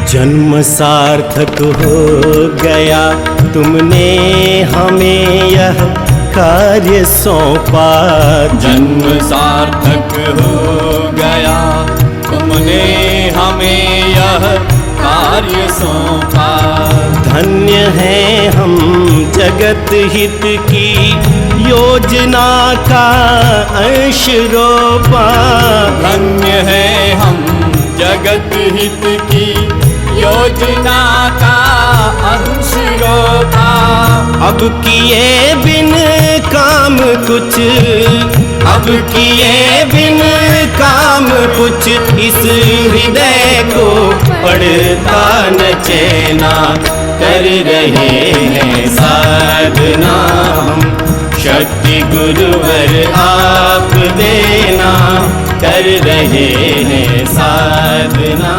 जन्म सार्थक हो गया, तुमने हमें यह कार्य सौंपा। जन्म सार्थक हो गया, तुमने हमें यह कार्य सौंपा। धन्य हैं हम जगत हित की योजना का अंश रोपा। धन्य है हम जगत हित की योजना का अंश रोपा। अब किए बिन काम कुछ, अब किए बिन काम कुछ, इस हृदय को पड़ता न चैना। कर रहे हैं साधना हम, शक्ति गुरुवर आप देना। कर रहे हैं साधना।